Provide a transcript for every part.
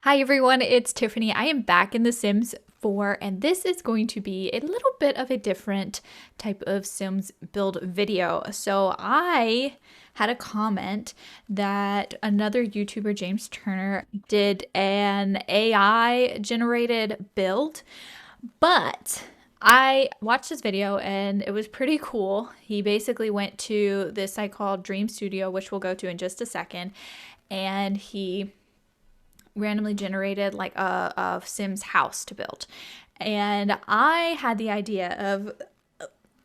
Hi everyone, it's Tiffany. I am back in The Sims 4 and this is going to be a little bit of a different type of Sims build video. So I had a comment that another YouTuber, James Turner, did an AI generated build, but I watched this video and it was pretty cool. He basically went to this site called Dream Studio, which we'll go to in just a second, and he randomly generated like a Sims house to build. And I had the idea of,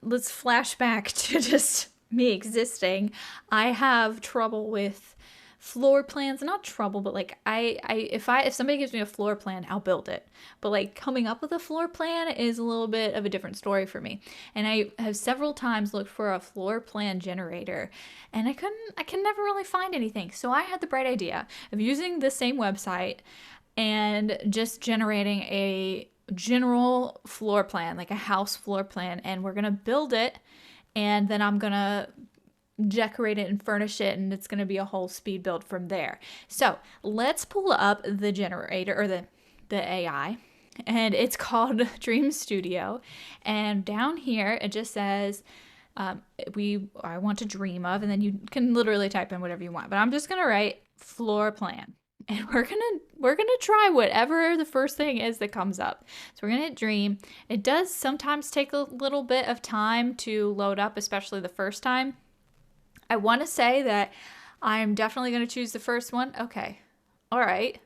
let's flash back to just me existing. I have trouble with floor plans, not trouble, but like if somebody gives me a floor plan, I'll build it. But like coming up with a floor plan is a little bit of a different story for me. And I have several times looked for a floor plan generator and I can never really find anything. So I had the bright idea of using the same website and just generating a general floor plan, like a house floor plan, and we're gonna build it, and then I'm gonna decorate it and furnish it, and it's gonna be a whole speed build from there. So let's pull up the generator or the AI, and it's called Dream Studio, and down here it just says I want to dream of, and then you can literally type in whatever you want, but I'm just gonna write floor plan, and we're gonna try whatever the first thing is that comes up. So we're gonna hit dream. It does sometimes take a little bit of time to load up, especially the first time. I want to say that I'm definitely gonna choose the first one. Okay, all right.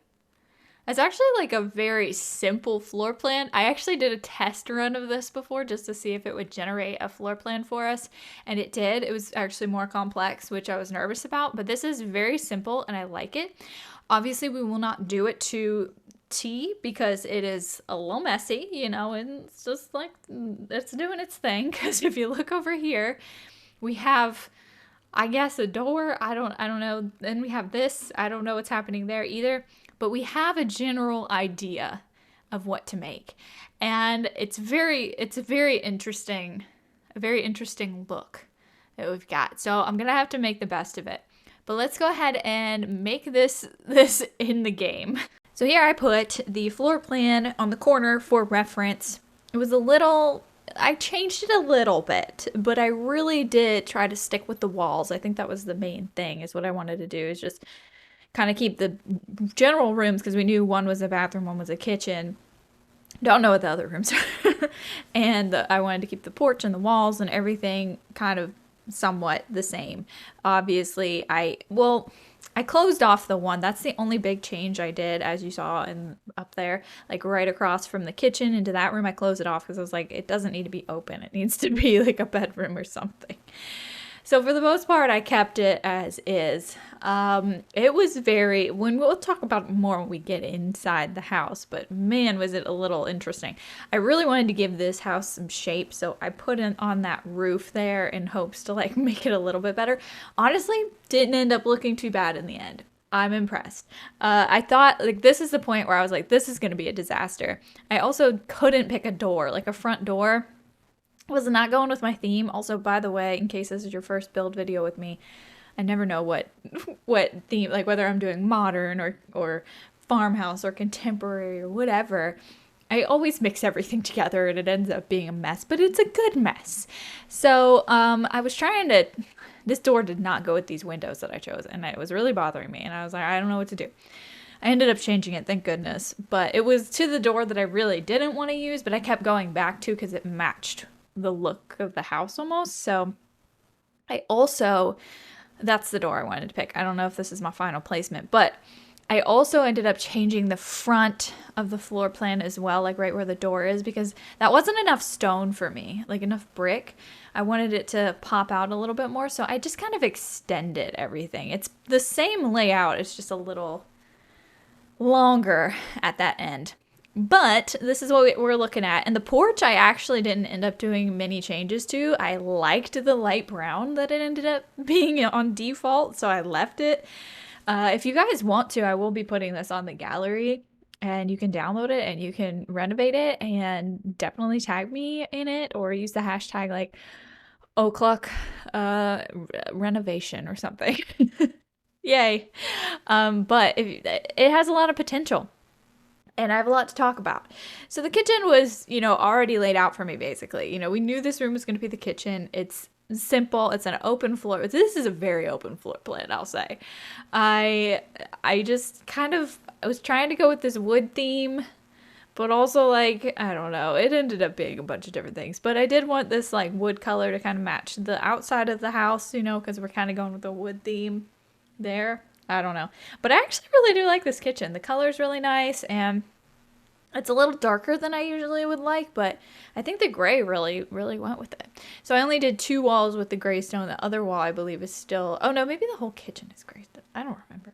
It's actually like a very simple floor plan. I actually did a test run of this before just to see if it would generate a floor plan for us, and it did. It was actually more complex, which I was nervous about, but this is very simple and I like it. Obviously, we will not do it to T because it is a little messy, and it's just like it's doing its thing. Because if you look over here, we have, I guess, a door. I don't know. Then we have this. I don't know what's happening there either. But we have a general idea of what to make, and it's a very interesting look that we've got. So I'm gonna have to make the best of it. But let's go ahead and make this in the game. So here I put the floor plan on the corner for reference. It was I changed it a little bit, but I really did try to stick with the walls. I think that was the main thing, is what I wanted to do, is just kind of keep the general rooms, because we knew one was a bathroom, one was a kitchen. Don't know what the other rooms are. And I wanted to keep the porch and the walls and everything kind of somewhat the same. Obviously, I closed off the one. That's the only big change I did, as you saw in up there, like right across from the kitchen into that room. I closed it off because I was like, it doesn't need to be open. It needs to be like a bedroom or something. So for the most part, I kept it as is. It was we'll talk about it more when we get inside the house, but man, was it a little interesting. I really wanted to give this house some shape, so I put it on that roof there in hopes to like make it a little bit better. Honestly, didn't end up looking too bad in the end. I'm impressed. I thought, like, this is the point where I was like, this is going to be a disaster. I also couldn't pick a door, like a front door was not going with my theme. Also, by the way, in case this is your first build video with me, I never know what theme, like whether I'm doing modern or farmhouse or contemporary or whatever. I always mix everything together and it ends up being a mess, but it's a good mess. So I was trying to, this door did not go with these windows that I chose, and it was really bothering me, and I was like, I don't know what to do. I ended up changing it, thank goodness, but it was to the door that I really didn't want to use, but I kept going back to because it matched the look of the house almost. So that's the door I wanted to pick. I don't know if this is my final placement, but I also ended up changing the front of the floor plan as well, like right where the door is, because that wasn't enough stone for me, like enough brick. I wanted it to pop out a little bit more, so I just kind of extended everything. It's the same layout, it's just a little longer at that end. But this is what we're looking at. And the porch, I actually didn't end up doing many changes to. I liked the light brown that it ended up being on default, so I left it. If you guys want to, I will be putting this on the gallery, and you can download it and you can renovate it, and definitely tag me in it or use the hashtag like Ohcluck renovation or something. Yay. But it has a lot of potential. and I have a lot to talk about. So the kitchen was, already laid out for me basically. We knew this room was going to be the kitchen. It's simple. It's an open floor. This is a very open floor plan, I'll say. I just I was trying to go with this wood theme, but also like, I don't know. It ended up being a bunch of different things. But I did want this like wood color to kind of match the outside of the house, because we're kind of going with the wood theme there. I don't know. But I actually really do like this kitchen. The color's really nice, and it's a little darker than I usually would like, but I think the gray really, really went with it. So I only did 2 walls with the gray stone. The other wall, I believe, is still... Oh, no, maybe the whole kitchen is gray stone. I don't remember.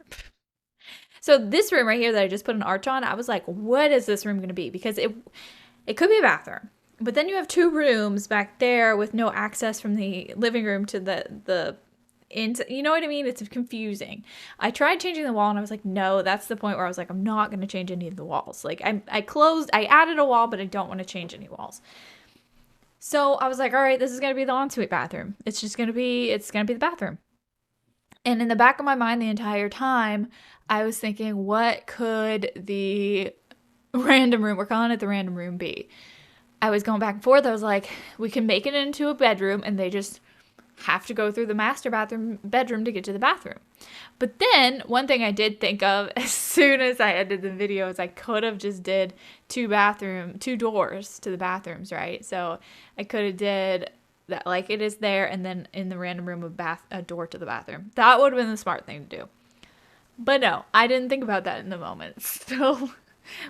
So this room right here that I just put an arch on, I was like, what is this room going to be? Because it could be a bathroom. But then you have 2 rooms back there with no access from the living room to the you know what I mean? It's confusing. I tried changing the wall and I was like, no, that's the point where I was like, I'm not going to change any of the walls. Like I added a wall, but I don't want to change any walls. So I was like, all right, this is going to be the ensuite bathroom. It's going to be the bathroom. And in the back of my mind the entire time, I was thinking, what could the random room, we're calling it the random room, be? I was going back and forth. I was like, we can make it into a bedroom and they just have to go through the master bedroom to get to the bathroom. But then one thing I did think of as soon as I edited the video is I could have just did 2 doors to the bathrooms, right? So I could have did that like it is there, and then in the random room a door to the bathroom. That would have been the smart thing to do. But no, I didn't think about that in the moment. So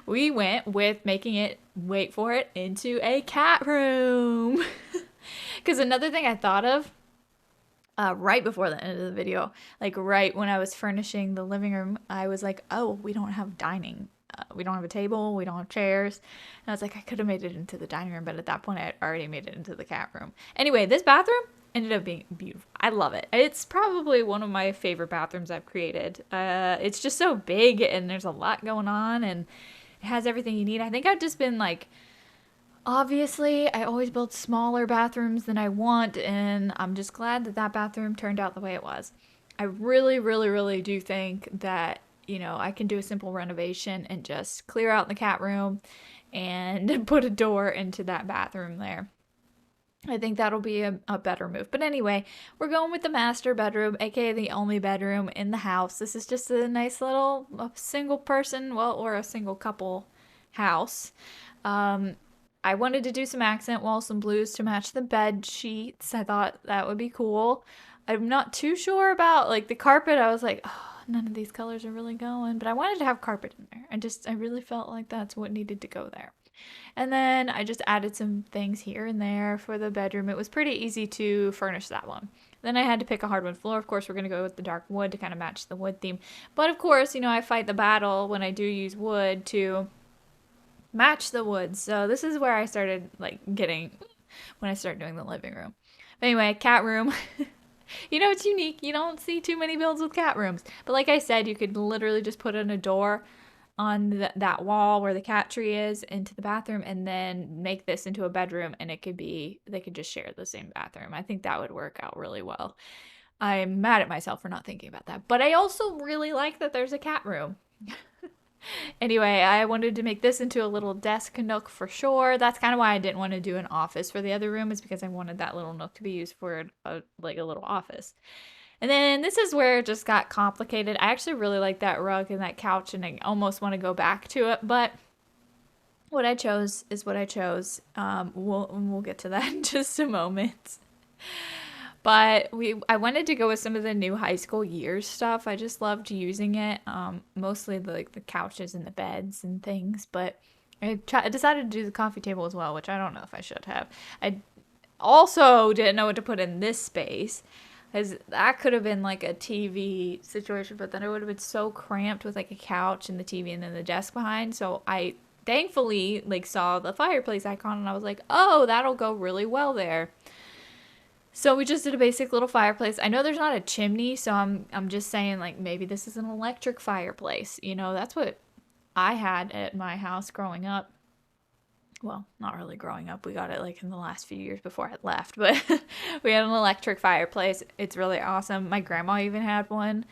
we went with making it, wait for it, into a cat room. Because another thing I thought of right before the end of the video, like right when I was furnishing the living room, I was like, oh, we don't have dining. We don't have a table. We don't have chairs. And I was like, I could have made it into the dining room, but at that point I had already made it into the cat room. Anyway, this bathroom ended up being beautiful. I love it. It's probably one of my favorite bathrooms I've created. It's just so big and there's a lot going on and it has everything you need. I think I've just been like, obviously, I always build smaller bathrooms than I want, and I'm just glad that that bathroom turned out the way it was. I really, really, really do think that, I can do a simple renovation and just clear out the cat room and put a door into that bathroom there. I think that'll be a better move. But anyway, we're going with the master bedroom, aka the only bedroom in the house. This is just a nice little single person, or a single couple house. I wanted to do some accent walls, some blues to match the bed sheets. I thought that would be cool. I'm not too sure about like the carpet. I was like, oh, none of these colors are really going, but I wanted to have carpet in there. I really felt like that's what needed to go there. And then I just added some things here and there for the bedroom. It was pretty easy to furnish that one. Then I had to pick a hardwood floor. Of course, we're going to go with the dark wood to kind of match the wood theme. But of course, I fight the battle when I do use wood to match the wood. So this is where I started when I started doing the living room. But anyway, cat room. It's unique. You don't see too many builds with cat rooms. But like I said, you could literally just put in a door on that wall where the cat tree is into the bathroom and then make this into a bedroom, and they could just share the same bathroom. I think that would work out really well. I'm mad at myself for not thinking about that. But I also really like that there's a cat room. Anyway, I wanted to make this into a little desk nook for sure. That's kind of why I didn't want to do an office for the other room, is because I wanted that little nook to be used for a little office. And then this is where it just got complicated. I actually really like that rug and that couch, and I almost want to go back to it, but what I chose is what I chose. We'll get to that in just a moment. But I wanted to go with some of the new high school years stuff. I just loved using it. Mostly the couches and the beds and things. But I decided to do the coffee table as well, which I don't know if I should have. I also didn't know what to put in this space, because that could have been like a TV situation, but then it would have been so cramped with like a couch and the TV and then the desk behind. So I thankfully saw the fireplace icon and I was like, oh, that'll go really well there. So we just did a basic little fireplace. I know there's not a chimney, so I'm just saying maybe this is an electric fireplace. That's what I had at my house growing up. Well, not really growing up. We got it in the last few years before I left, but we had an electric fireplace. It's really awesome. My grandma even had one.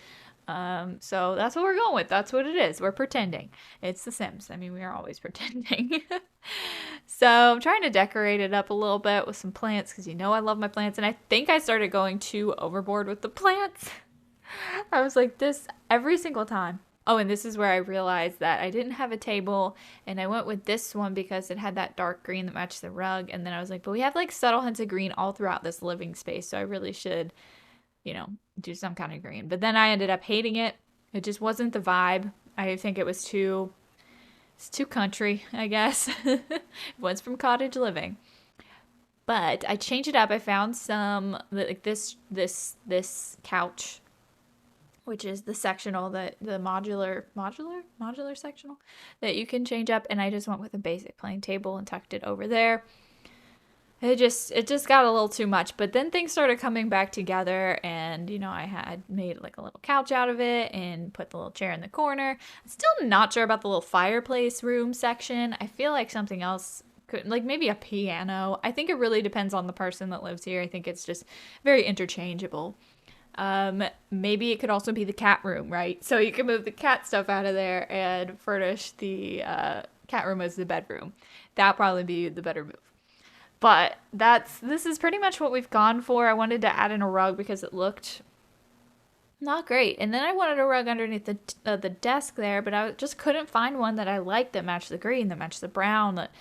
So that's what we're going with. That's what it is. We're pretending. It's The Sims. I mean, we are always pretending. So I'm trying to decorate it up a little bit with some plants because you know I love my plants. And I think I started going too overboard with the plants. I was like this every single time. Oh, and this is where I realized that I didn't have a table, and I went with this one because it had that dark green that matched the rug. And then I was like, but we have like subtle hints of green all throughout this living space, so I really should, you know, do some kind of green. But then I ended up hating it. It just wasn't the vibe. I think it's too country, I guess. It was from cottage living. But I changed it up. I found some like this couch, which is the sectional, the modular sectional that you can change up, and I just went with a basic plain table and tucked it over there. It just got a little too much, but then things started coming back together, and I had made like a little couch out of it and put the little chair in the corner. I'm still not sure about the little fireplace room section. I feel like something else could, like maybe a piano. I think it really depends on the person that lives here. I think it's just very interchangeable. Maybe it could also be the cat room, right? So you can move the cat stuff out of there and furnish the cat room as the bedroom. That'd probably be the better move. But this is pretty much what we've gone for. I wanted to add in a rug because it looked not great. And then I wanted a rug underneath the desk there, but I just couldn't find one that I liked that matched the green, that matched the brown, that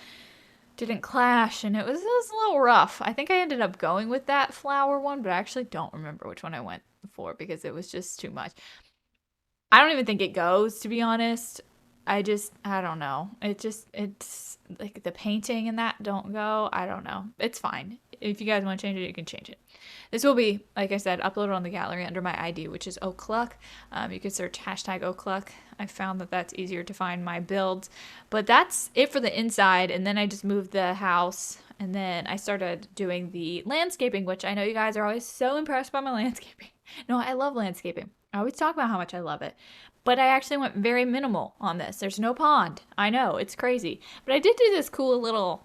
didn't clash, and it was a little rough. I think I ended up going with that flower one, but I actually don't remember which one I went for because it was just too much. I don't even think it goes, to be honest. I don't know. It's like the painting and that don't go. I don't know. It's fine. If you guys want to change it, you can change it. This will be, like I said, uploaded on the gallery under my ID, which is Ohcluck. You could search hashtag Ohcluck. I found that that's easier to find my builds. But that's it for the inside. And then I just moved the house. And then I started doing the landscaping, which I know you guys are always so impressed by my landscaping. No, I love landscaping. I always talk about how much I love it. But I actually went very minimal on this. There's no pond. I know, it's crazy. But I did do this cool little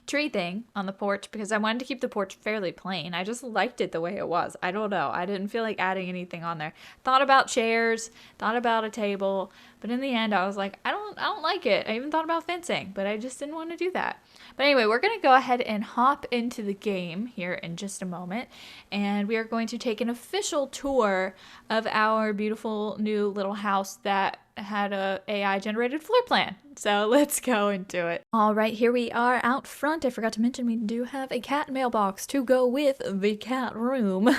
tree thing on the porch because I wanted to keep the porch fairly plain. I just liked it the way it was. I don't know. I didn't feel like adding anything on there. Thought about chairs, thought about a table, but in the end I was like, I don't like it. I even thought about fencing, but I just didn't want to do that. But anyway, we're going to go ahead and hop into the game here in just a moment, and we are going to take an official tour of our beautiful new little house that had a AI generated floor plan. So let's go into it. All right, here we are out front. I forgot to mention we do have a cat mailbox to go with the cat room.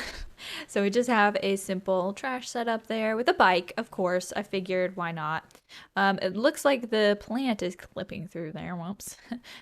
So we just have a simple trash setup there with a bike, of course. I figured why not. It looks like the plant is clipping through there. Whoops.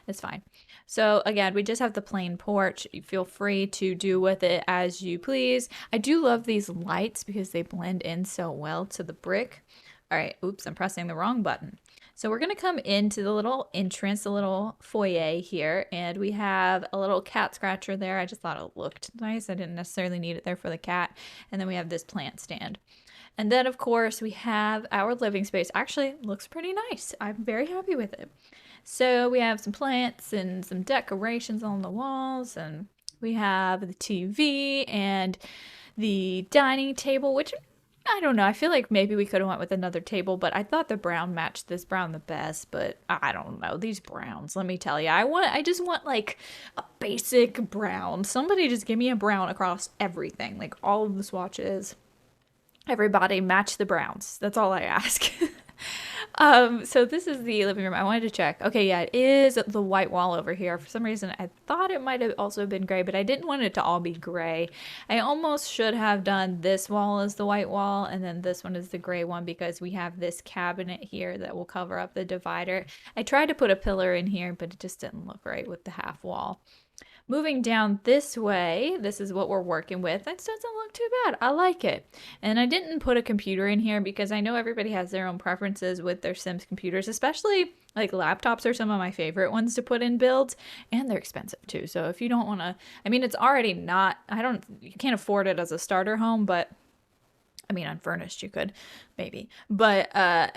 It's fine. So again, we just have the plain porch. You feel free to do with it as you please. I do love these lights because they blend in so well to the brick. All right, oops, I'm pressing the wrong button. So we're going to come into the little entrance, the little foyer here, and we have a little cat scratcher there. I just thought it looked nice. I didn't necessarily need it there for the cat. And then we have this plant stand. And then, of course, we have our living space. Actually, looks pretty nice. I'm very happy with it. So we have some plants and some decorations on the walls, and we have the TV and the dining table, which I don't know. I feel like maybe we could have went with another table, but I thought the brown matched this brown the best, but I don't know. These browns, let me tell you. I just want like a basic brown. Somebody just give me a brown across everything. Like all of the swatches. Everybody match the browns. That's all I ask. So this is the living room. I wanted to check. Okay, yeah, it is the white wall over here. For some reason, I thought it might have also been gray, but I didn't want it to all be gray. I almost should have done this wall as the white wall, and then this one is the gray one because we have this cabinet here that will cover up the divider. I tried to put a pillar in here, but it just didn't look right with the half wall. Moving down this way, this is what we're working with. That doesn't look too bad. I like it. And I didn't put a computer in here because I know everybody has their own preferences with their Sims computers, especially like laptops are some of my favorite ones to put in builds, and they're expensive too. So if you don't want to, I mean, it's already not, you can't afford it as a starter home, but I mean, unfurnished you could, maybe. But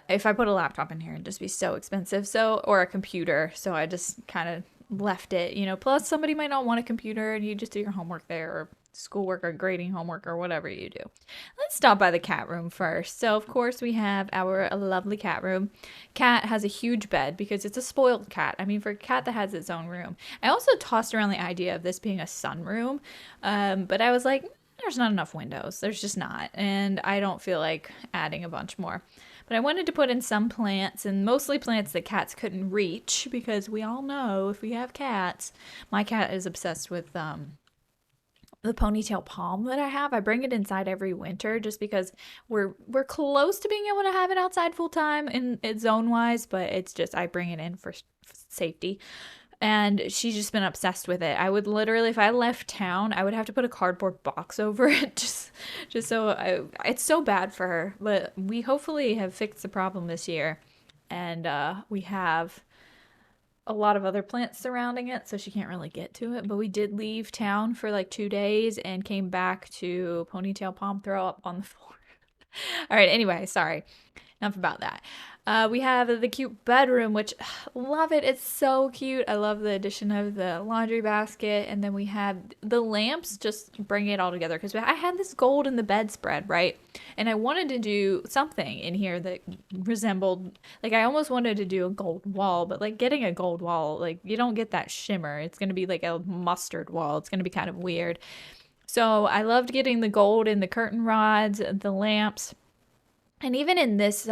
if I put a laptop in here, it'd just be so expensive. So, or a computer. So I just kind of left it, plus somebody might not want a computer and you just do your homework there or schoolwork or grading homework or whatever you do. Let's stop by the cat room first. So, of course, we have our lovely cat room. Cat has a huge bed because it's a spoiled cat. I mean, for a cat that has its own room. I also tossed around the idea of this being a sunroom, but I was like, there's not enough windows. There's just not. And I don't feel like adding a bunch more. But I wanted to put in some plants, and mostly plants that cats couldn't reach, because we all know if we have cats, my cat is obsessed with the ponytail palm that I have. I bring it inside every winter just because we're close to being able to have it outside full time in its zone wise, but it's just I bring it in for safety. And she's just been obsessed with it. I would literally, if I left town, I would have to put a cardboard box over it just so it's so bad for her. But we hopefully have fixed the problem this year, and we have a lot of other plants surrounding it, so she can't really get to it. But we did leave town for like 2 days and came back to ponytail palm throw up on the floor. All right, anyway, sorry. Enough about that. We have the cute bedroom, which love it. It's so cute. I love the addition of the laundry basket. And then we have the lamps, just bring it all together. Because I had this gold in the bedspread, right? And I wanted to do something in here that resembled, like I almost wanted to do a gold wall. But like getting a gold wall, like you don't get that shimmer. It's going to be like a mustard wall. It's going to be kind of weird. So I loved getting the gold in the curtain rods, the lamps. And even in this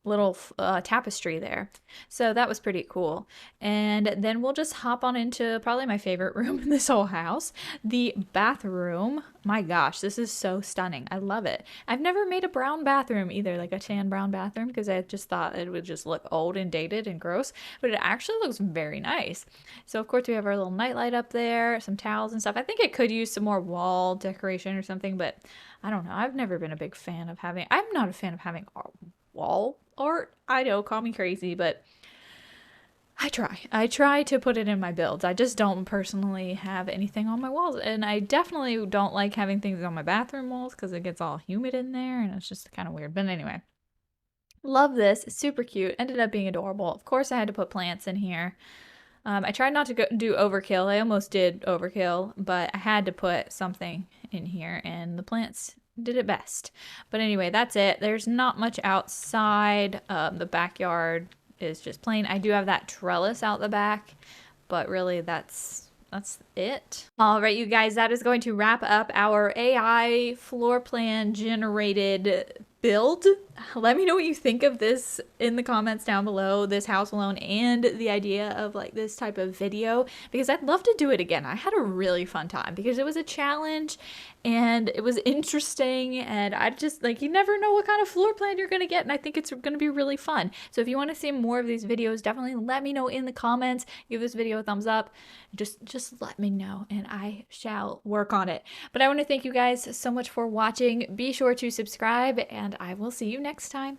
little tapestry there. So that was pretty cool. And then we'll just hop on into probably my favorite room in this whole house, the bathroom. My gosh, this is so stunning. I love it. I've never made a brown bathroom either, like a tan brown bathroom, because I just thought it would just look old and dated and gross, but it actually looks very nice. So of course we have our little nightlight up there, some towels and stuff. I think it could use some more wall decoration or something, but I don't know. I've never been a big fan of having, I'm not a fan of having wall art. I know, call me crazy, but I try to put it in my builds. I just don't personally have anything on my walls, and I definitely don't like having things on my bathroom walls because it gets all humid in there and it's just kind of weird. But anyway, love this. It's super cute. Ended up being adorable. Of course I had to put plants in here. I tried not to do overkill. I almost did overkill, but I had to put something in here, and the plants did it best. But anyway, that's it. There's not much outside. The backyard is just plain. I do have that trellis out the back, but really that's it. All right, you guys, that is going to wrap up our AI floor plan generated build. Let me know what you think of this in the comments down below, this house alone and the idea of like this type of video, because I'd love to do it again. I had a really fun time because it was a challenge and it was interesting, and I just like, you never know what kind of floor plan you're gonna get, and I think it's gonna be really fun. So if you want to see more of these videos, definitely let me know in the comments. Give this video a thumbs up. Just let me know and I shall work on it. But I want to thank you guys so much for watching. Be sure to subscribe, and I will see you next time.